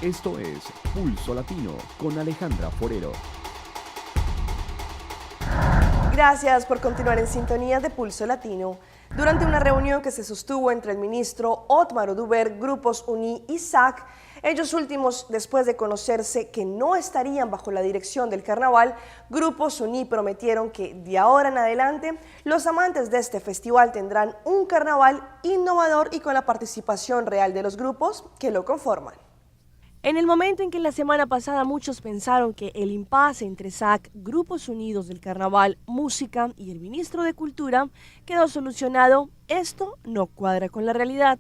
Esto es Pulso Latino con Alejandra Forero. Gracias por continuar en sintonía de Pulso Latino. Durante una reunión que se sostuvo entre el ministro Otmar Oduber, Grupos Uní y SAC, ellos últimos, después de conocerse que no estarían bajo la dirección del carnaval, Grupos Uní prometieron que de ahora en adelante los amantes de este festival tendrán un carnaval innovador y con la participación real de los grupos que lo conforman. En el momento en que la semana pasada muchos pensaron que el impasse entre SAC, Grupos Unidos del Carnaval, Música y el ministro de Cultura quedó solucionado, esto no cuadra con la realidad.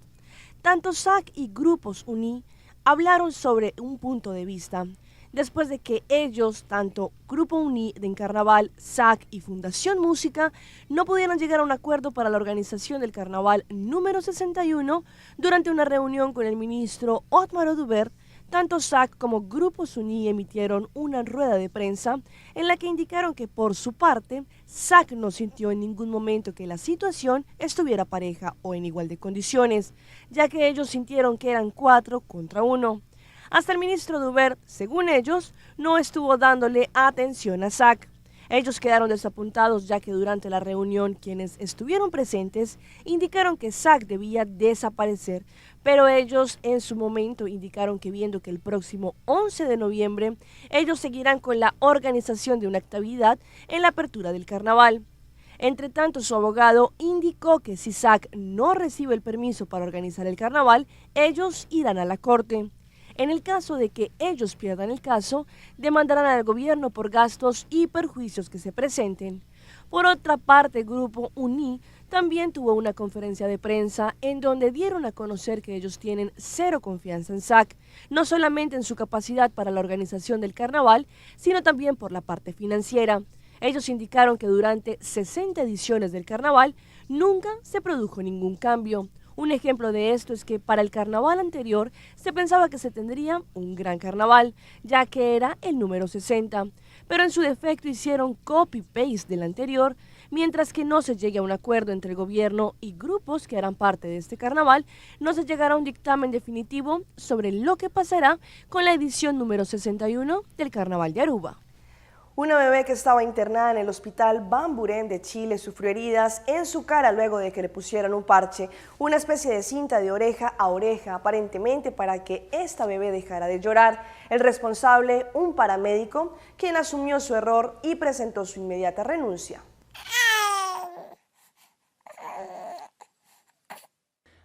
Tanto SAC y Grupos Uní hablaron sobre un punto de vista. Después de que ellos, tanto Grupo Uní de Carnaval, SAC y Fundación Música, no pudieron llegar a un acuerdo para la organización del Carnaval número 61, durante una reunión con el ministro Otmar Oduber, tanto SAC como Grupos Uní emitieron una rueda de prensa en la que indicaron que por su parte, SAC no sintió en ningún momento que la situación estuviera pareja o en igual de condiciones, ya que ellos sintieron que eran 4 contra 1. Hasta el ministro Oduber, según ellos, no estuvo dándole atención a SAC. Ellos quedaron desapuntados ya que durante la reunión quienes estuvieron presentes indicaron que SAC debía desaparecer, pero ellos en su momento indicaron que viendo que el próximo 11 de noviembre ellos seguirán con la organización de una actividad en la apertura del carnaval. Entre tanto, su abogado indicó que si SAC no recibe el permiso para organizar el carnaval, ellos irán a la corte. En el caso de que ellos pierdan el caso, demandarán al gobierno por gastos y perjuicios que se presenten. Por otra parte, Grupo Uní también tuvo una conferencia de prensa en donde dieron a conocer que ellos tienen cero confianza en SAC, no solamente en su capacidad para la organización del carnaval, sino también por la parte financiera. Ellos indicaron que durante 60 ediciones del carnaval nunca se produjo ningún cambio. Un ejemplo de esto es que para el carnaval anterior se pensaba que se tendría un gran carnaval, ya que era el número 60, pero en su defecto hicieron copy-paste del anterior, mientras que no se llegue a un acuerdo entre el gobierno y grupos que harán parte de este carnaval, no se llegará a un dictamen definitivo sobre lo que pasará con la edición número 61 del Carnaval de Aruba. Una bebé que estaba internada en el hospital Bamburén de Chile sufrió heridas en su cara luego de que le pusieran un parche, una especie de cinta de oreja a oreja, aparentemente para que esta bebé dejara de llorar. El responsable, un paramédico, quien asumió su error y presentó su inmediata renuncia.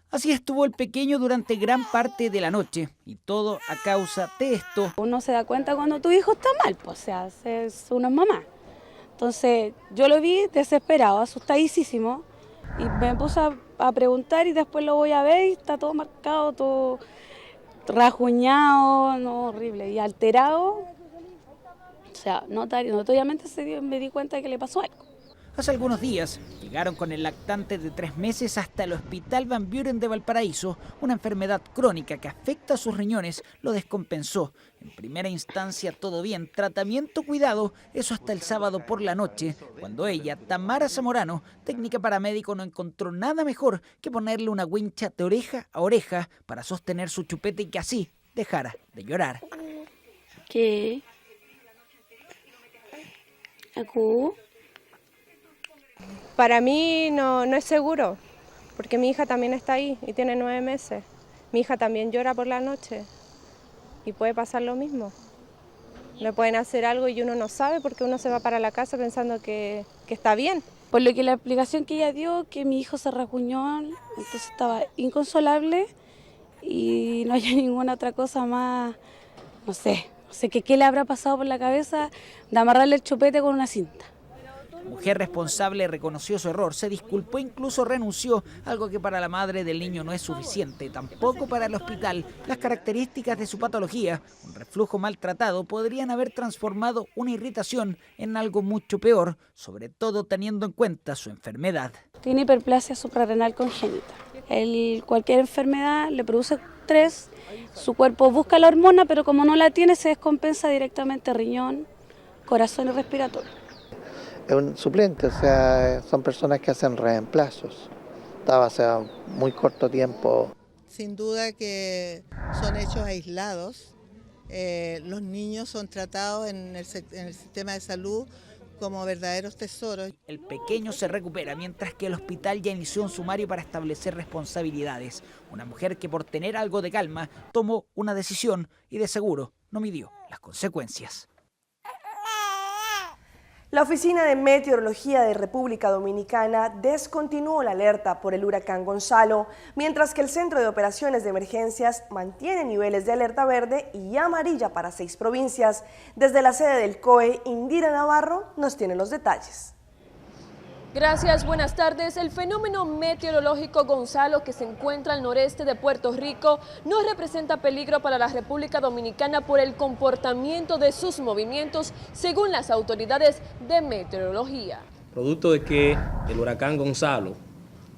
Así estuvo el pequeño durante gran parte de la noche, y todo a causa de esto. Uno se da cuenta cuando tu hijo está mal, pues, o sea, es una mamá. Entonces yo lo vi desesperado, asustadísimo, y me puse a preguntar y después lo voy a ver y está todo marcado, todo rajuñado, no, horrible, y alterado. O sea, notoriamente me di cuenta de que le pasó algo. Hace algunos días llegaron con el lactante de 3 meses hasta el Hospital Van Buren de Valparaíso. Una enfermedad crónica que afecta a sus riñones lo descompensó. En primera instancia todo bien, tratamiento, cuidado, eso hasta el sábado por la noche, cuando ella, Tamara Zamorano, técnica paramédico, no encontró nada mejor que ponerle una wincha de oreja a oreja para sostener su chupete y que así dejara de llorar. ¿Qué? ¿Acu? Para mí no es seguro, porque mi hija también está ahí y tiene 9 meses. Mi hija también llora por la noche y puede pasar lo mismo. Le pueden hacer algo y uno no sabe porque uno se va para la casa pensando que está bien. Por lo que la explicación que ella dio, que mi hijo se rajuñó, entonces estaba inconsolable y no hay ninguna otra cosa más, no sé qué le habrá pasado por la cabeza de amarrarle el chupete con una cinta. La mujer responsable reconoció su error, se disculpó e incluso renunció, algo que para la madre del niño no es suficiente, tampoco para el hospital. Las características de su patología, un reflujo maltratado, podrían haber transformado una irritación en algo mucho peor, sobre todo teniendo en cuenta su enfermedad. Tiene hiperplasia suprarrenal congénita. Cualquier enfermedad le produce estrés, su cuerpo busca la hormona, pero como no la tiene se descompensa directamente riñón, corazón y respiratorio. Es un suplente, o sea, son personas que hacen reemplazos. Estaba hace muy corto tiempo. Sin duda que son hechos aislados Los niños son tratados en el sistema de salud como verdaderos tesoros. El pequeño se recupera, mientras que el hospital ya inició un sumario para establecer responsabilidades. Una mujer que por tener algo de calma tomó una decisión y de seguro no midió las consecuencias. La Oficina de Meteorología de República Dominicana descontinuó la alerta por el huracán Gonzalo, mientras que el Centro de Operaciones de Emergencias mantiene niveles de alerta verde y amarilla para 6 provincias. Desde la sede del COE, Indira Navarro nos tiene los detalles. Gracias, buenas tardes. El fenómeno meteorológico Gonzalo, que se encuentra al noreste de Puerto Rico, no representa peligro para la República Dominicana por el comportamiento de sus movimientos, según las autoridades de meteorología. Producto de que el huracán Gonzalo,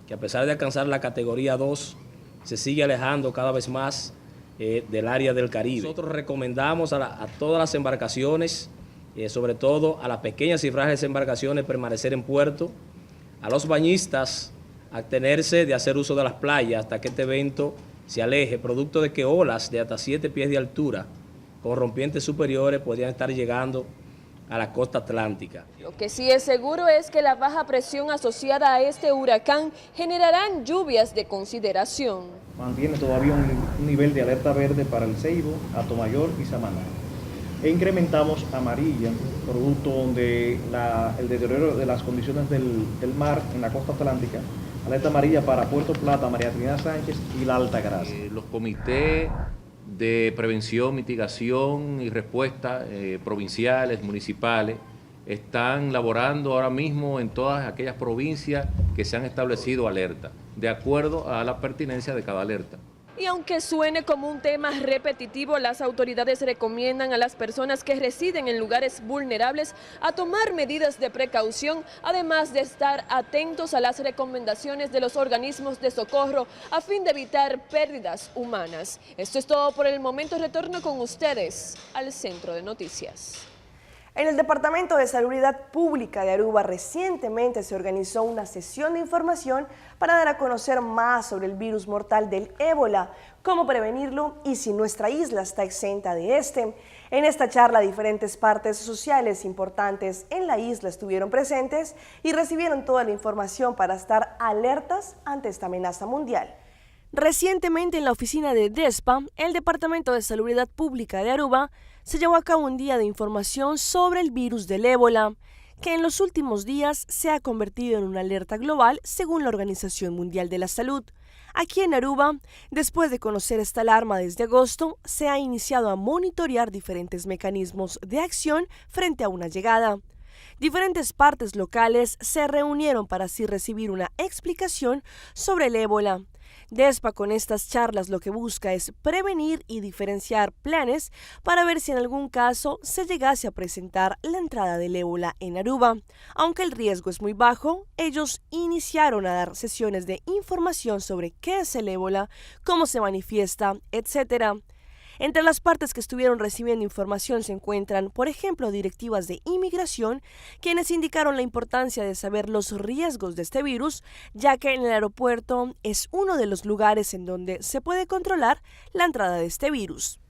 que a pesar de alcanzar la categoría 2, se sigue alejando cada vez más del área del Caribe. Nosotros recomendamos a todas las embarcaciones, sobre todo a las pequeñas y frágiles embarcaciones, permanecer en puerto, a los bañistas abstenerse de hacer uso de las playas hasta que este evento se aleje, producto de que olas de hasta 7 pies de altura con rompientes superiores podrían estar llegando a la costa atlántica. Lo que sí es seguro es que la baja presión asociada a este huracán generarán lluvias de consideración. Mantiene todavía un nivel de alerta verde para el Ceibo, Atomayor y Samaná. E incrementamos amarilla, producto de el deterioro de las condiciones del mar en la costa atlántica. Alerta amarilla para Puerto Plata, María Trinidad Sánchez y la Altagracia. Los comités de prevención, mitigación y respuesta provinciales, municipales, están laborando ahora mismo en todas aquellas provincias que se han establecido alerta, de acuerdo a la pertinencia de cada alerta. Y aunque suene como un tema repetitivo, las autoridades recomiendan a las personas que residen en lugares vulnerables a tomar medidas de precaución, además de estar atentos a las recomendaciones de los organismos de socorro a fin de evitar pérdidas humanas. Esto es todo por el momento. Retorno con ustedes al Centro de Noticias. En el Departamento de Salubridad Pública de Aruba recientemente se organizó una sesión de información para dar a conocer más sobre el virus mortal del ébola, cómo prevenirlo y si nuestra isla está exenta de este. En esta charla, diferentes partes sociales importantes en la isla estuvieron presentes y recibieron toda la información para estar alertas ante esta amenaza mundial. Recientemente en la oficina de DESPA, el Departamento de Salubridad Pública de Aruba, se llevó a cabo un día de información sobre el virus del ébola, que en los últimos días se ha convertido en una alerta global según la Organización Mundial de la Salud. Aquí en Aruba, después de conocer esta alarma desde agosto, se ha iniciado a monitorear diferentes mecanismos de acción frente a una llegada. Diferentes partes locales se reunieron para así recibir una explicación sobre el ébola. DESPA con estas charlas lo que busca es prevenir y diferenciar planes para ver si en algún caso se llegase a presentar la entrada del ébola en Aruba. Aunque el riesgo es muy bajo, ellos iniciaron a dar sesiones de información sobre qué es el ébola, cómo se manifiesta, etc. Entre las partes que estuvieron recibiendo información se encuentran, por ejemplo, directivas de inmigración, quienes indicaron la importancia de saber los riesgos de este virus, ya que en el aeropuerto es uno de los lugares en donde se puede controlar la entrada de este virus.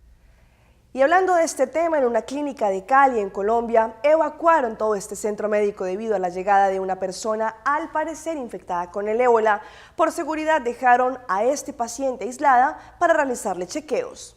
Y hablando de este tema, en una clínica de Cali, en Colombia, evacuaron todo este centro médico debido a la llegada de una persona al parecer infectada con el ébola. Por seguridad dejaron a este paciente aislada para realizarle chequeos.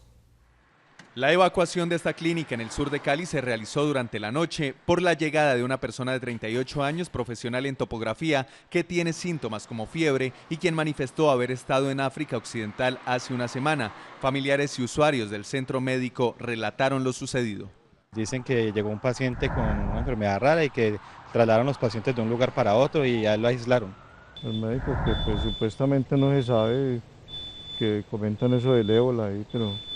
La evacuación de esta clínica en el sur de Cali se realizó durante la noche por la llegada de una persona de 38 años, profesional en topografía, que tiene síntomas como fiebre y quien manifestó haber estado en África Occidental hace una semana. Familiares y usuarios del centro médico relataron lo sucedido. Dicen que llegó un paciente con una enfermedad rara y que trasladaron los pacientes de un lugar para otro y ya lo aislaron. El médico que pues supuestamente no se sabe, que comentan eso del ébola ahí, pero...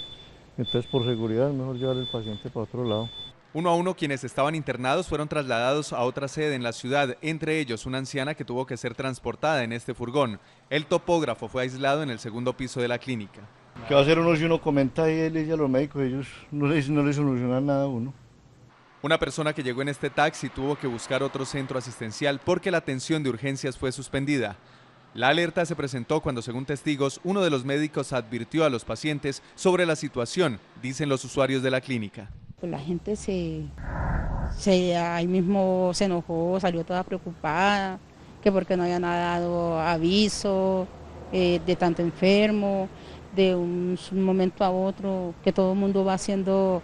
Entonces, por seguridad, es mejor llevar el paciente para otro lado. Uno a uno, quienes estaban internados fueron trasladados a otra sede en la ciudad, entre ellos una anciana que tuvo que ser transportada en este furgón. El topógrafo fue aislado en el segundo piso de la clínica. ¿Qué va a hacer uno si uno comenta y él dice a los médicos? Ellos no le solucionan nada a uno. Una persona que llegó en este taxi tuvo que buscar otro centro asistencial porque la atención de urgencias fue suspendida. La alerta se presentó cuando, según testigos, uno de los médicos advirtió a los pacientes sobre la situación, dicen los usuarios de la clínica. Pues la gente ahí mismo se enojó, salió toda preocupada, que porque no habían dado aviso de tanto enfermo, de un momento a otro, que todo el mundo va siendo,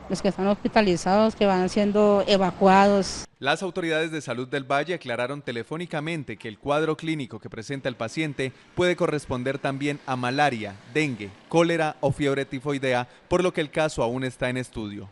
los que están hospitalizados, que van siendo evacuados. Las autoridades de salud del Valle aclararon telefónicamente que el cuadro clínico que presenta el paciente puede corresponder también a malaria, dengue, cólera o fiebre tifoidea, por lo que el caso aún está en estudio.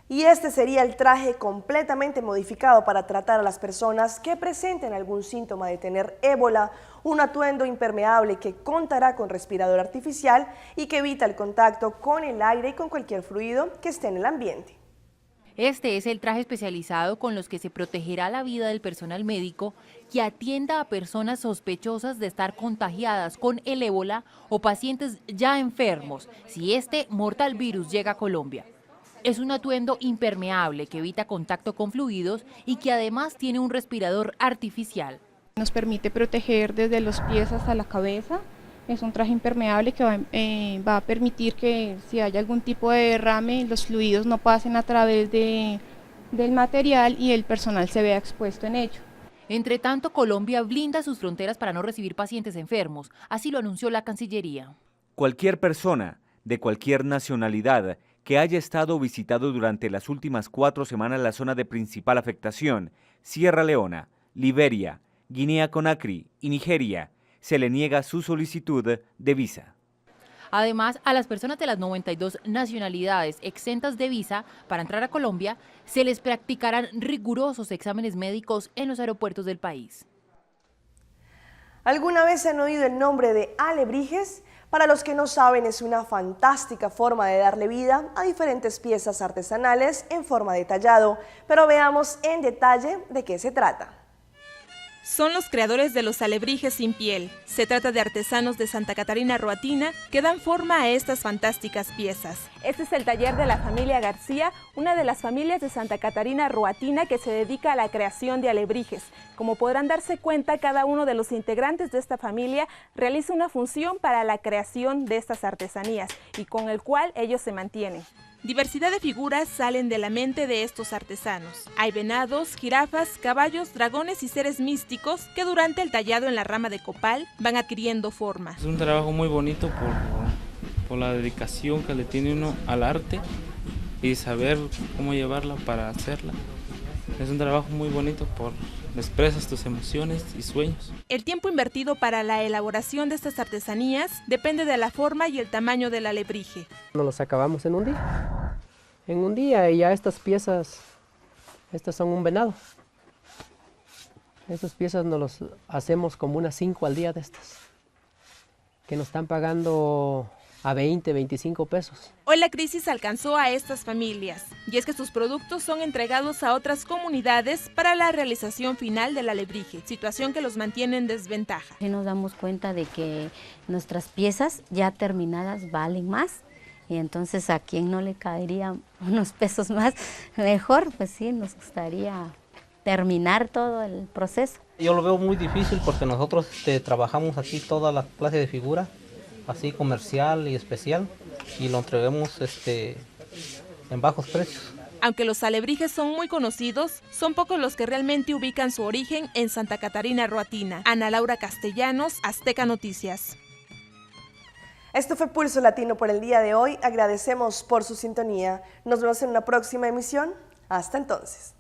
Y este sería el traje completamente modificado para tratar a las personas que presenten algún síntoma de tener ébola, un atuendo impermeable que contará con respirador artificial y que evita el contacto con el aire y con cualquier fluido que esté en el ambiente. Este es el traje especializado con los que se protegerá la vida del personal médico que atienda a personas sospechosas de estar contagiadas con el ébola o pacientes ya enfermos, si este mortal virus llega a Colombia. Es un atuendo impermeable que evita contacto con fluidos y que además tiene un respirador artificial. Nos permite proteger desde los pies hasta la cabeza. Es un traje impermeable que va a permitir que si hay algún tipo de derrame, los fluidos no pasen a través del material y el personal se vea expuesto en ello. Entre tanto, Colombia blinda sus fronteras para no recibir pacientes enfermos, así lo anunció la Cancillería. Cualquier persona de cualquier nacionalidad que haya estado o visitado durante las últimas 4 semanas la zona de principal afectación, Sierra Leona, Liberia, Guinea-Conakry y Nigeria, se le niega su solicitud de visa. Además, a las personas de las 92 nacionalidades exentas de visa para entrar a Colombia, se les practicarán rigurosos exámenes médicos en los aeropuertos del país. ¿Alguna vez han oído el nombre de alebrijes? Para los que no saben, es una fantástica forma de darle vida a diferentes piezas artesanales en forma de tallado, pero veamos en detalle de qué se trata. Son los creadores de los alebrijes sin piel. Se trata de artesanos de Santa Catarina Roatina que dan forma a estas fantásticas piezas. Este es el taller de la familia García, una de las familias de Santa Catarina Roatina que se dedica a la creación de alebrijes. Como podrán darse cuenta, cada uno de los integrantes de esta familia realiza una función para la creación de estas artesanías y con el cual ellos se mantienen. Diversidad de figuras salen de la mente de estos artesanos. Hay venados, jirafas, caballos, dragones y seres místicos que durante el tallado en la rama de copal van adquiriendo forma. Es un trabajo muy bonito por la dedicación que le tiene uno al arte y saber cómo llevarla para hacerla. Es un trabajo muy bonito por expresas tus emociones y sueños. El tiempo invertido para la elaboración de estas artesanías depende de la forma y el tamaño del alebrije. Nos los acabamos en un día. En un día y ya estas piezas, estas son un venado. Estas piezas nos los hacemos como unas 5 al día de estas, que nos están pagando a 20, 25 pesos. Hoy la crisis alcanzó a estas familias y es que sus productos son entregados a otras comunidades para la realización final del alebrije, situación que los mantiene en desventaja. Y nos damos cuenta de que nuestras piezas ya terminadas valen más y entonces a quien no le caería unos pesos más, mejor, pues sí, nos gustaría terminar todo el proceso. Yo lo veo muy difícil porque nosotros trabajamos aquí toda la clase de figura, así comercial y especial, y lo entreguemos en bajos precios. Aunque los alebrijes son muy conocidos, son pocos los que realmente ubican su origen en Santa Catarina Roatina. Ana Laura Castellanos, Azteca Noticias. Esto fue Pulso Latino por el día de hoy. Agradecemos por su sintonía. Nos vemos en una próxima emisión. Hasta entonces.